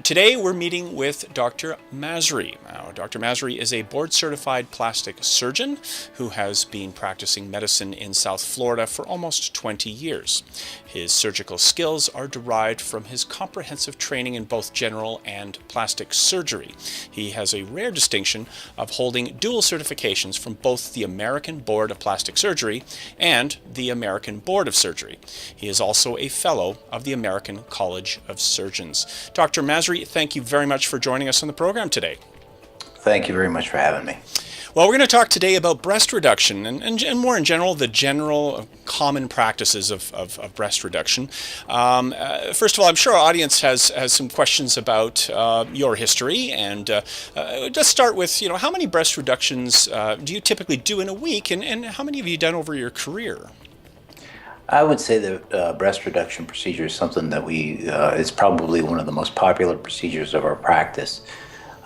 Today we're meeting with Dr. Masri. Now, Dr. Masri is a board-certified plastic surgeon who has been practicing medicine in South Florida for almost 20 years. His surgical skills are derived from his comprehensive training in both general and plastic surgery. He has a rare distinction of holding dual certifications from both the American Board of Plastic Surgery and the American Board of Surgery. He is also a fellow of the American College of Surgeons. Dr. Masri, thank you very much for joining us on the program today. Thank you very much for having me. Well, we're going to talk today about breast reduction and more in general, the general common practices of breast reduction. First of all, I'm sure our audience has some questions about your history. And let's start with, how many breast reductions do you typically do in a week, and how many have you done over your career? I would say that breast reduction procedure is something that is probably one of the most popular procedures of our practice.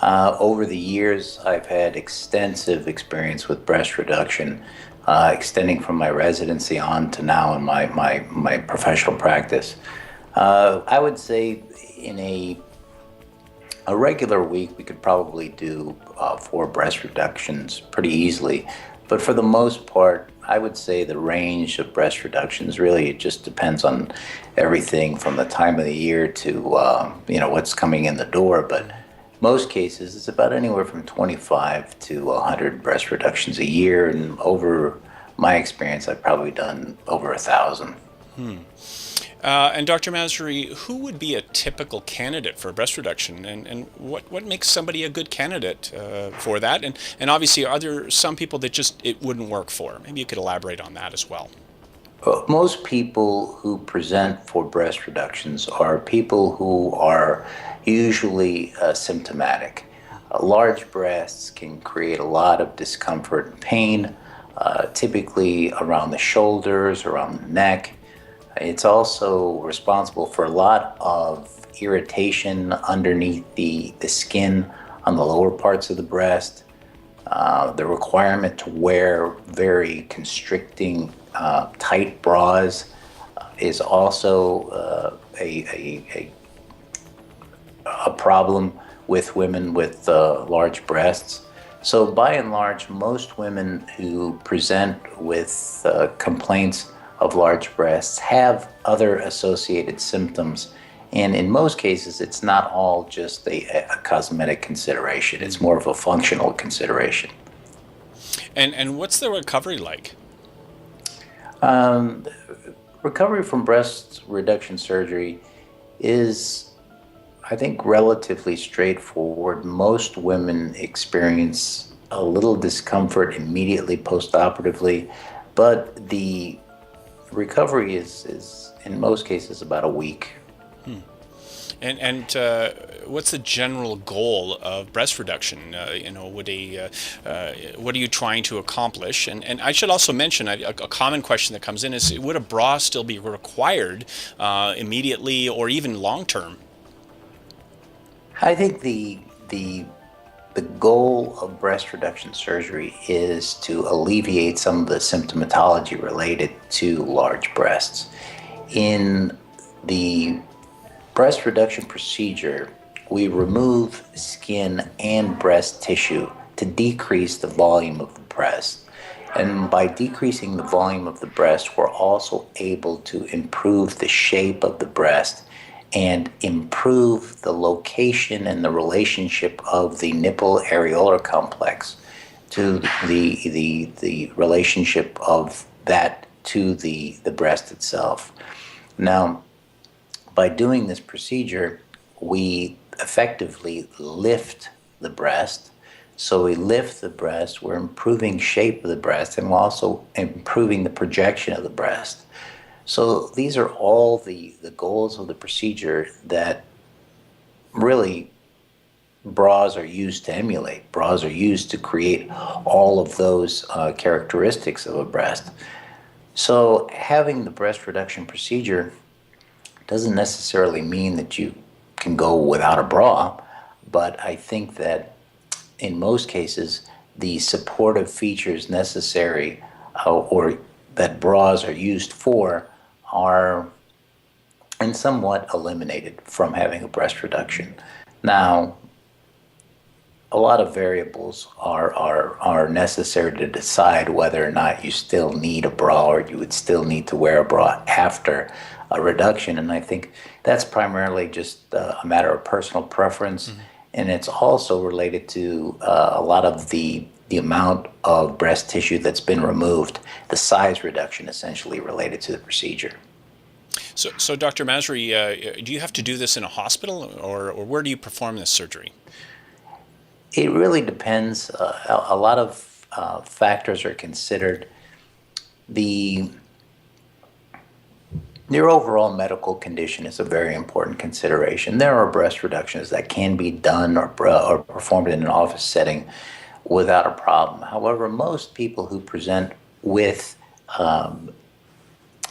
Over the years, I've had extensive experience with breast reduction, extending from my residency on to now in my professional practice. I would say in a regular week, we could probably do 4 breast reductions pretty easily. But for the most part, I would say the range of breast reductions really, it just depends on everything from the time of the year to what's coming in the door. But most cases, it's about anywhere from 25 to 100 breast reductions a year, and over my experience, I've probably done over 1,000. And Dr. Masri, who would be a typical candidate for breast reduction, and what makes somebody a good candidate for that? And obviously, are there some people that just it wouldn't work for? Maybe you could elaborate on that as well. Most people who present for breast reductions are people who are usually symptomatic. Large breasts can create a lot of discomfort and pain, typically around the shoulders, around the neck. It's also responsible for a lot of irritation underneath the skin on the lower parts of the breast. The requirement to wear very constricting, tight bras is also a problem with women with large breasts. So by and large, most women who present with complaints of large breasts have other associated symptoms. And in most cases, it's not all just a cosmetic consideration. It's more of a functional consideration. And what's the recovery like? Recovery from breast reduction surgery is, I think, relatively straightforward. Most women experience a little discomfort immediately post-operatively, but the recovery is in most cases about a week. And what's the general goal of breast reduction? What are you trying to accomplish? And I should also mention a common question that comes in is, would a bra still be required immediately or even long term? I think the goal of breast reduction surgery is to alleviate some of the symptomatology related to large breasts. In the breast reduction procedure, we remove skin and breast tissue to decrease the volume of the breast. And by decreasing the volume of the breast, we're also able to improve the shape of the breast and improve the location and the relationship of the nipple areolar complex to the relationship of that to the breast itself. Now, by doing this procedure, we effectively lift the breast. So we lift the breast, we're improving shape of the breast, and we're also improving the projection of the breast. So these are all the goals of the procedure that really bras are used to emulate. Bras are used to create all of those characteristics of a breast. So having the breast reduction procedure doesn't necessarily mean that you can go without a bra, but I think that in most cases, the supportive features necessary or that bras are used for are and somewhat eliminated from having a breast reduction. Now, a lot of variables are necessary to decide whether or not you still need a bra or you would still need to wear a bra after a reduction. And I think that's primarily just a matter of personal preference. Mm-hmm. And it's also related to a lot of the amount of breast tissue that's been removed, the size reduction essentially related to the procedure. So Dr. Masri, do you have to do this in a hospital, or where do you perform this surgery? It really depends. A lot of factors are considered. The Your overall medical condition is a very important consideration. There are breast reductions that can be done or performed in an office setting without a problem. However, most people who present with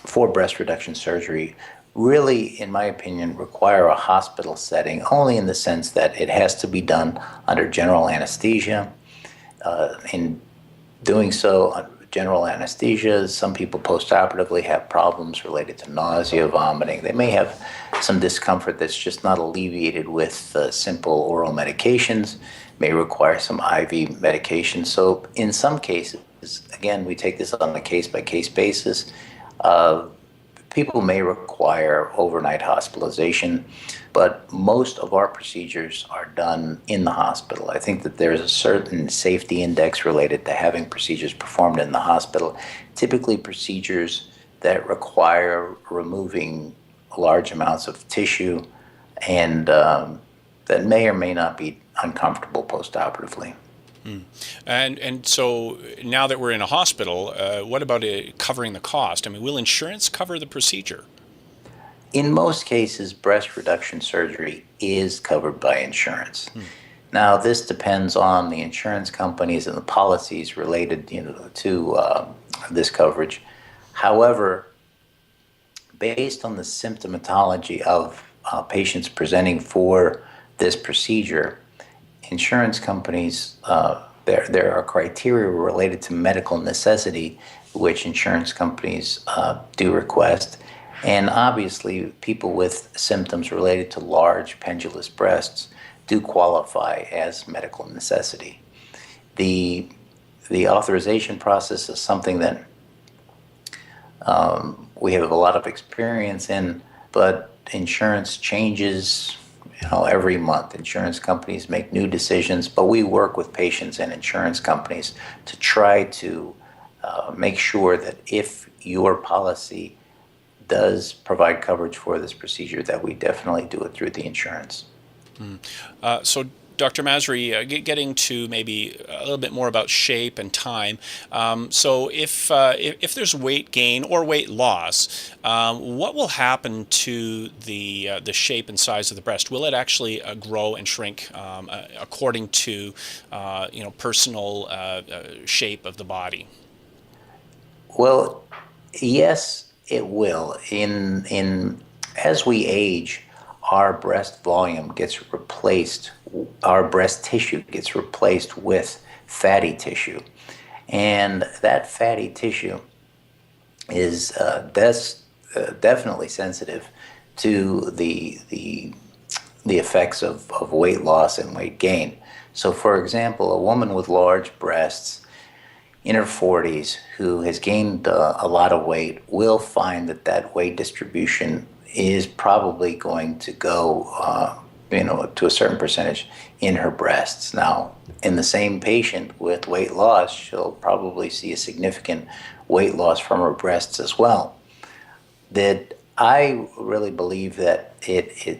for breast reduction surgery really, in my opinion, require a hospital setting only in the sense that it has to be done under general anesthesia. In doing so, general anesthesia, some people postoperatively have problems related to nausea, vomiting. They may have some discomfort that's just not alleviated with simple oral medications, may require some IV medication. So in some cases, again, we take this on a case-by-case basis. Uh, People may require overnight hospitalization, but most of our procedures are done in the hospital. I think that there's a certain safety index related to having procedures performed in the hospital. Typically, procedures that require removing large amounts of tissue and that may or may not be uncomfortable postoperatively. And so now that we're in a hospital, what about covering the cost? I mean, will insurance cover the procedure? In most cases, breast reduction surgery is covered by insurance. Hmm. Now, this depends on the insurance companies and the policies related, to this coverage. However, based on the symptomatology of patients presenting for this procedure, insurance companies, there are criteria related to medical necessity, which insurance companies do request. And obviously, people with symptoms related to large pendulous breasts do qualify as medical necessity. The, the authorization process is something that we have a lot of experience in, but insurance changes, every month. Insurance companies make new decisions, but we work with patients and insurance companies to try to make sure that if your policy does provide coverage for this procedure, that we definitely do it through the insurance. So, Dr. Masri, getting to maybe a little bit more about shape and time. So, if there's weight gain or weight loss, what will happen to the shape and size of the breast? Will it actually grow and shrink according to personal shape of the body? Well, yes, it will. In As we age, our breast volume gets replaced, our breast tissue gets replaced with fatty tissue. And that fatty tissue is definitely sensitive to the effects of weight loss and weight gain. So, for example, a woman with large breasts in her 40s who has gained a lot of weight will find that that weight distribution is probably going to go, to a certain percentage in her breasts. Now, in the same patient with weight loss, she'll probably see a significant weight loss from her breasts as well. That I really believe that it's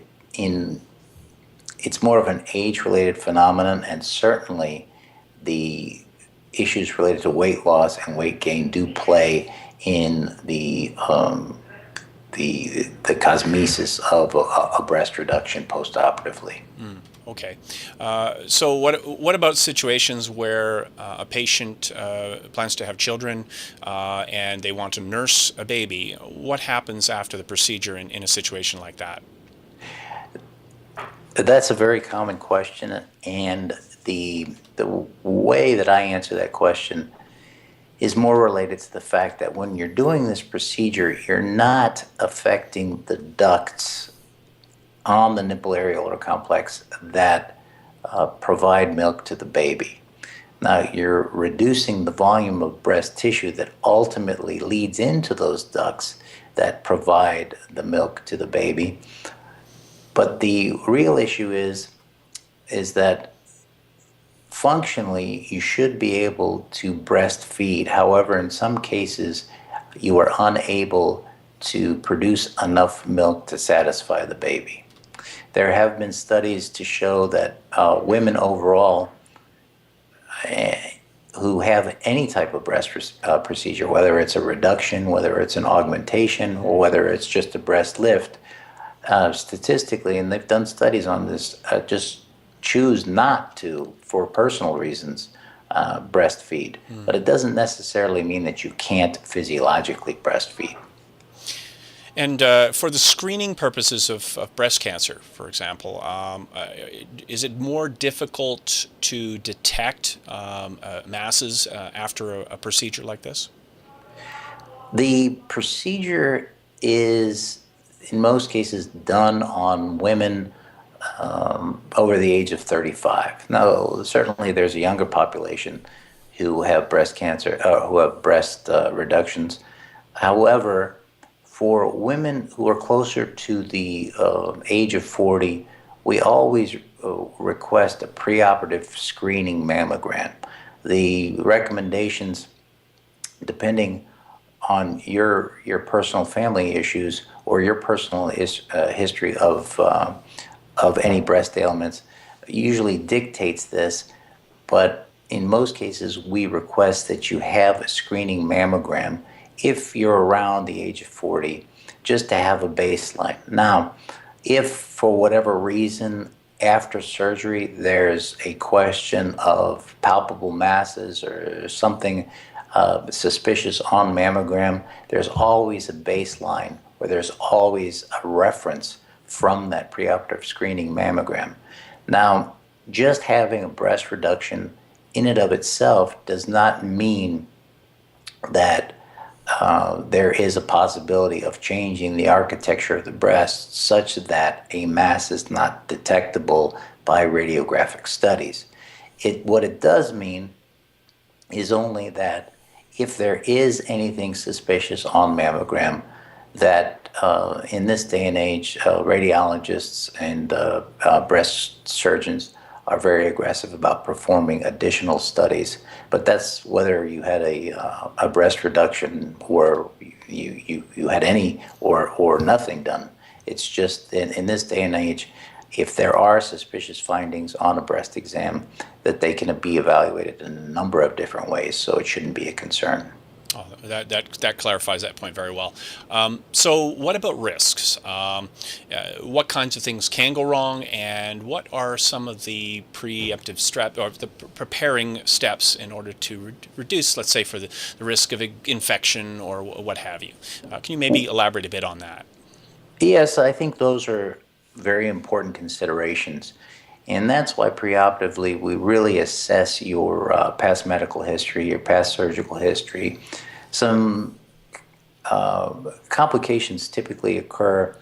more of an age-related phenomenon, and certainly the issues related to weight loss and weight gain do play in the cosmesis of a breast reduction postoperatively. Okay. So what about situations where a patient plans to have children and they want to nurse a baby? What happens after the procedure in a situation like that? That's a very common question, and the way that I answer that question is more related to the fact that when you're doing this procedure, you're not affecting the ducts on the nipple areolar complex that provide milk to the baby. Now, you're reducing the volume of breast tissue that ultimately leads into those ducts that provide the milk to the baby. But the real issue is that functionally you should be able to breastfeed. However, in some cases, you are unable to produce enough milk to satisfy the baby. There have been studies to show that women overall who have any type of breast procedure, whether it's a reduction, whether it's an augmentation, or whether it's just a breast lift, statistically, and they've done studies on this, just choose not to, for personal reasons, breastfeed. But it doesn't necessarily mean that you can't physiologically breastfeed. And for the screening purposes of breast cancer, for example, is it more difficult to detect masses after a procedure like this? The procedure is, in most cases, done on women over the age of 35. Now, certainly there's a younger population who have breast cancer, who have breast reductions. However, for women who are closer to the age of 40, we always request a preoperative screening mammogram. The recommendations, depending on your personal family issues or your personal history of any breast ailments, usually dictates this, but in most cases we request that you have a screening mammogram if you're around the age of 40, just to have a baseline. Now, if for whatever reason after surgery there's a question of palpable masses or something suspicious on mammogram, there's always a baseline where there's always a reference from that preoperative screening mammogram. Now, just having a breast reduction in and of itself does not mean that there is a possibility of changing the architecture of the breast such that a mass is not detectable by radiographic studies. What it does mean is only that if there is anything suspicious on mammogram, that in this day and age, radiologists and breast surgeons are very aggressive about performing additional studies. But that's whether you had a breast reduction or you had any or nothing done. It's just in this day and age, if there are suspicious findings on a breast exam, that they can be evaluated in a number of different ways, so it shouldn't be a concern. Oh, that clarifies that point very well. So what about risks? What kinds of things can go wrong, and what are some of the preemptive or the preparing steps in order to reduce, let's say, for the risk of infection or what have you? Can you maybe elaborate a bit on that? Yes, I think those are very important considerations. And that's why preoperatively we really assess your past medical history, your past surgical history. Some complications typically occur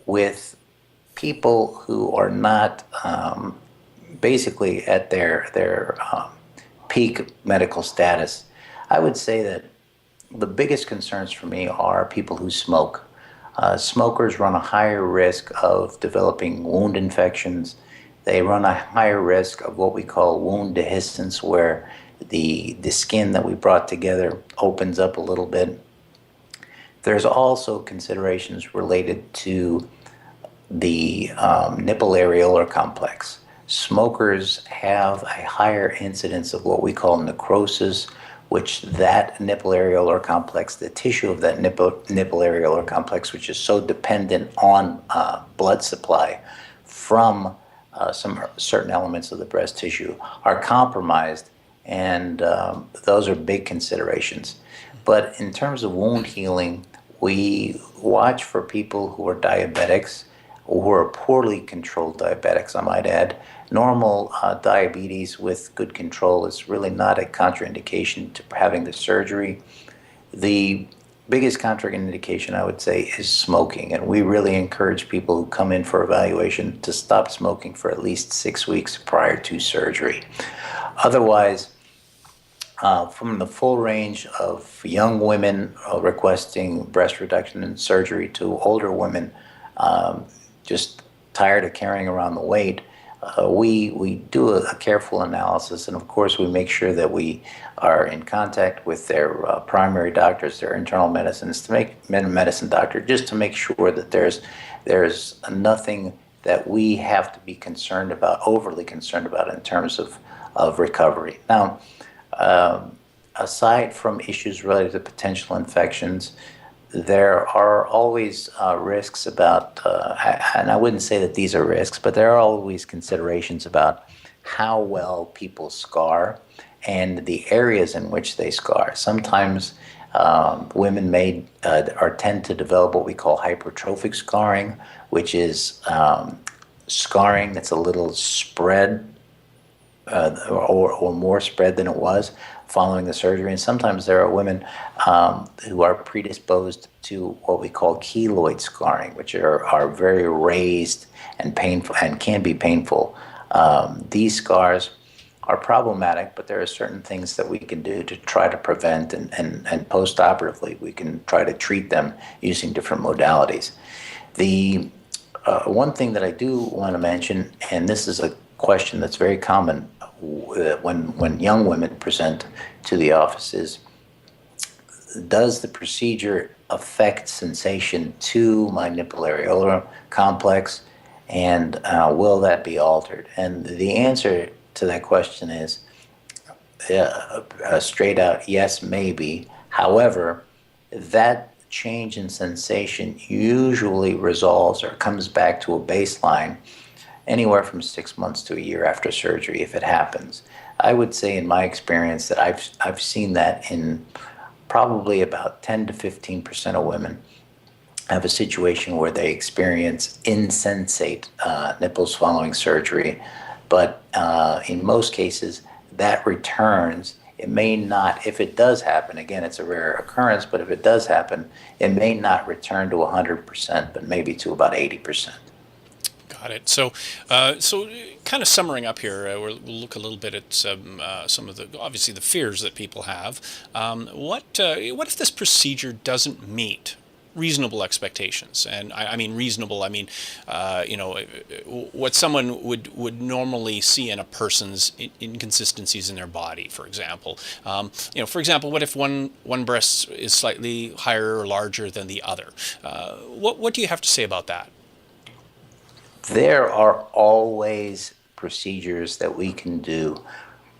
with people who are not basically at their peak medical status. I would say that the biggest concerns for me are people who smoke. Smokers run a higher risk of developing wound infections. They run a higher risk of what we call wound dehiscence, where the skin that we brought together opens up a little bit. There's also considerations related to the nipple areolar complex. Smokers have a higher incidence of what we call necrosis, which that nipple areolar complex, the tissue of that nipple areolar complex, which is so dependent on blood supply from some certain elements of the breast tissue, are compromised, and those are big considerations. But in terms of wound healing, we watch for people who are diabetics. or poorly controlled diabetics, I might add. Normal diabetes with good control is really not a contraindication to having the surgery. The biggest contraindication, I would say, is smoking. And we really encourage people who come in for evaluation to stop smoking for at least 6 weeks prior to surgery. Otherwise, from the full range of young women requesting breast reduction and surgery to older women just tired of carrying around the weight, we do a careful analysis, and of course we make sure that we are in contact with their primary doctors, their internal medicine doctor, just to make sure that there's nothing that we have to be concerned about, overly concerned about in terms of recovery. Now, aside from issues related to potential infections, there are always risks about, and I wouldn't say that these are risks, but there are always considerations about how well people scar and the areas in which they scar. Sometimes women may or tend to develop what we call hypertrophic scarring, which is scarring that's a little spread or more spread than it was following the surgery. And sometimes there are women who are predisposed to what we call keloid scarring, which are very raised and painful and can be painful. These scars are problematic, but there are certain things that we can do to try to prevent, and post-operatively we can try to treat them using different modalities. The one thing that I do want to mention, and this is a question that's very common when young women present to the office, is, does the procedure affect sensation to my nipple areolar complex, and will that be altered? And the answer to that question is straight out yes, maybe. However, that change in sensation usually resolves or comes back to a baseline anywhere from 6 months to a year after surgery, if it happens. I would say in my experience that I've seen that in probably about 10 to 15% of women have a situation where they experience insensate nipples following surgery. But in most cases, that returns. It may not, if it does happen, again, it's a rare occurrence, but if it does happen, it may not return to 100%, but maybe to about 80%. Got it. So, kind of summing up here, we'll look a little bit at some of the, obviously, the fears that people have. What if this procedure doesn't meet reasonable expectations? And I mean reasonable. I mean, what someone would normally see in a person's inconsistencies in their body, for example. For example, what if one breast is slightly higher or larger than the other? What do you have to say about that? There are always procedures that we can do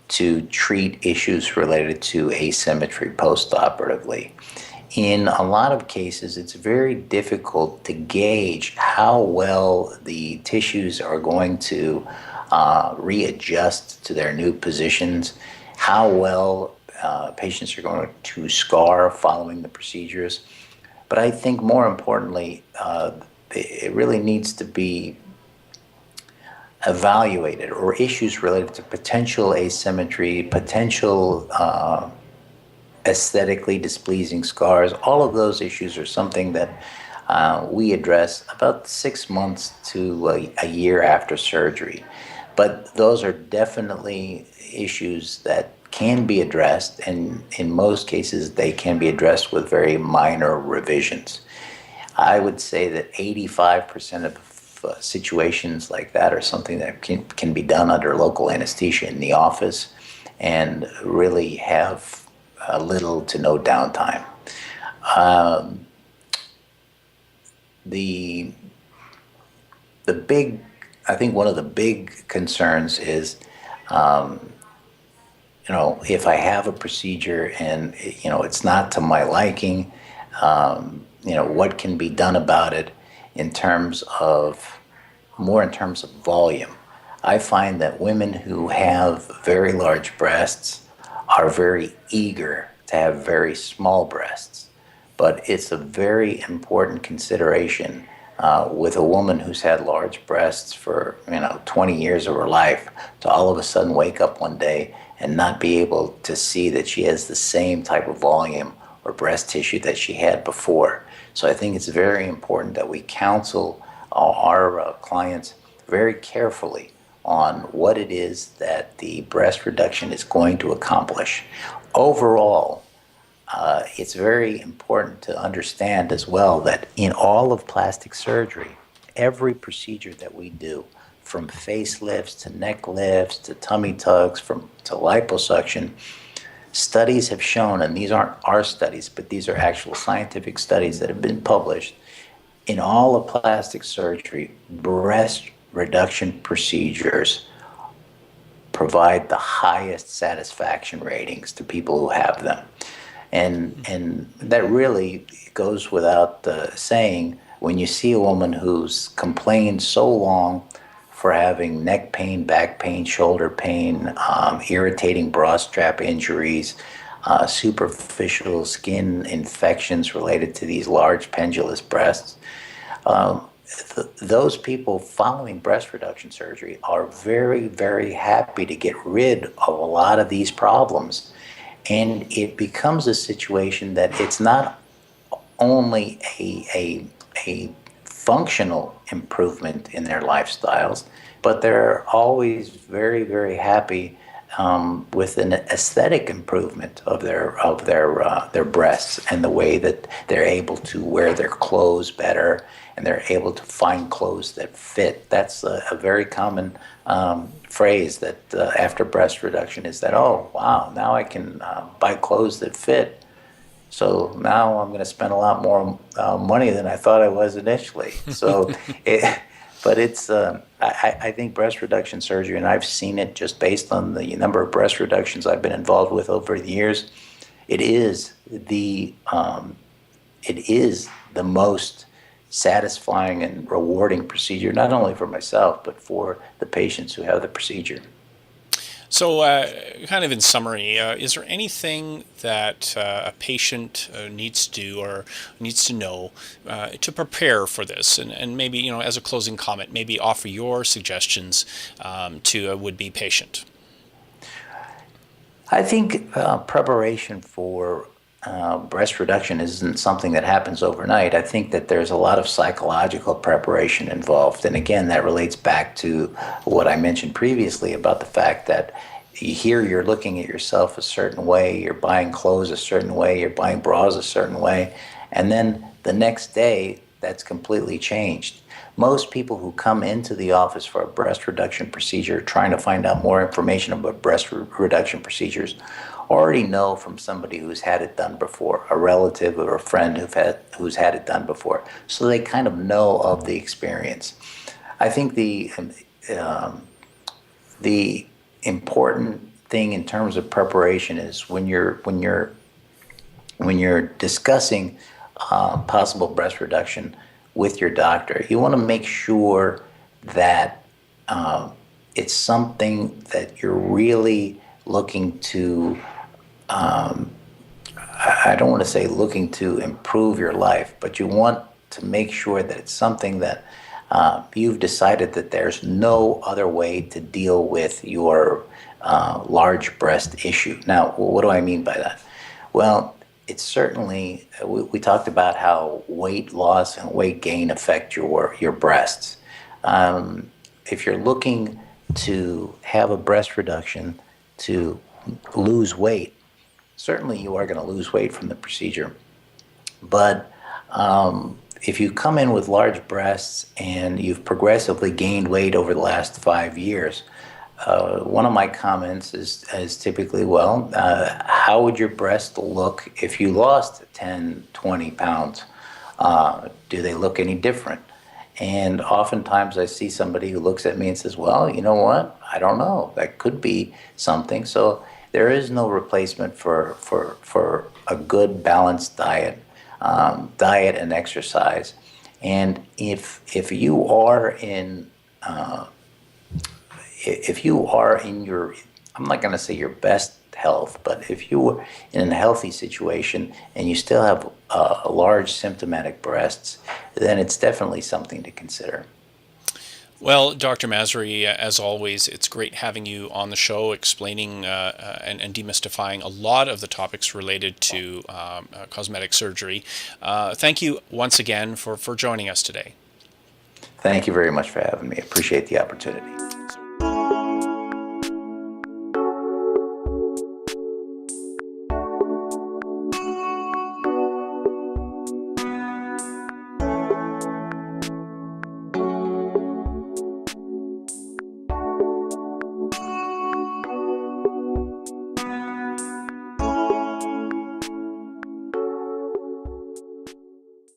to treat issues related to asymmetry postoperatively. In a lot of cases, it's very difficult to gauge how well the tissues are going to readjust to their new positions, how well patients are going to scar following the procedures. But I think more importantly, it really needs to be evaluated, or issues related to potential asymmetry, potential aesthetically displeasing scars. All of those issues are something that we address about 6 months to a year after surgery. But those are definitely issues that can be addressed, and in most cases they can be addressed with very minor revisions. I would say that 85% of situations like that are something that can be done under local anesthesia in the office and really have little to no downtime. The big, I think one of the big concerns is, if I have a procedure and it's not to my liking, what can be done about it in terms of volume. I find that women who have very large breasts are very eager to have very small breasts. But it's a very important consideration with a woman who's had large breasts for 20 years of her life to all of a sudden wake up one day and not be able to see that she has the same type of volume or breast tissue that she had before. So I think it's very important that we counsel our clients very carefully on what it is that the breast reduction is going to accomplish. Overall, it's very important to understand as well that in all of plastic surgery, every procedure that we do, from facelifts to neck lifts to tummy tucks to liposuction, studies have shown, and these aren't our studies, but these are actual scientific studies that have been published, in all of plastic surgery, breast reduction procedures provide the highest satisfaction ratings to people who have them. And that really goes without saying when you see a woman who's complained so long for having neck pain, back pain, shoulder pain, irritating bra strap injuries, superficial skin infections related to these large pendulous breasts. Those people following breast reduction surgery are very, very happy to get rid of a lot of these problems. And it becomes a situation that it's not only a functional improvement in their lifestyles, but they're always very, very happy with an aesthetic improvement of their breasts and the way that they're able to wear their clothes better and they're able to find clothes that fit. That's a very common phrase that after breast reduction is that, oh, wow, now I can buy clothes that fit. So now I'm going to spend a lot more money than I thought I was initially. So, I think breast reduction surgery, and I've seen it just based on the number of breast reductions I've been involved with over the years, it is the most satisfying and rewarding procedure, not only for myself, but for the patients who have the procedure. So, kind of in summary, is there anything that a patient needs to do or needs to know to prepare for this? And maybe, as a closing comment, maybe offer your suggestions to a would-be patient. I think preparation for breast reduction isn't something that happens overnight. I think that there's a lot of psychological preparation involved. And again, that relates back to what I mentioned previously about the fact that here you're looking at yourself a certain way, you're buying clothes a certain way, you're buying bras a certain way, and then the next day that's completely changed. Most people who come into the office for a breast reduction procedure trying to find out more information about breast reduction procedures already know from somebody who's had it done before, a relative or a friend who's had it done before. So they kind of know of the experience. I think the important thing in terms of preparation is when you're discussing possible breast reduction with your doctor, you want to make sure that it's something that you're really looking to, I don't want to say looking to improve your life, but you want to make sure that it's something that you've decided that there's no other way to deal with your large breast issue. Now, what do I mean by that? Well, it's certainly, we talked about how weight loss and weight gain affect your breasts. If you're looking to have a breast reduction to lose weight, certainly you are going to lose weight from the procedure. But if you come in with large breasts and you've progressively gained weight over the last 5 years, one of my comments is typically, well, how would your breast look if you lost 10, 20 pounds? Do they look any different? And oftentimes I see somebody who looks at me and says, well, you know what? I don't know. That could be something. So there is no replacement for a good balanced diet and exercise. And if you are in your, I'm not going to say your best health. But if you were in a healthy situation and you still have large symptomatic breasts, then it's definitely something to consider. Well, Dr. Masri, as always, it's great having you on the show explaining and demystifying a lot of the topics related to cosmetic surgery. Thank you once again for joining us today. Thank you very much for having me. Appreciate the opportunity.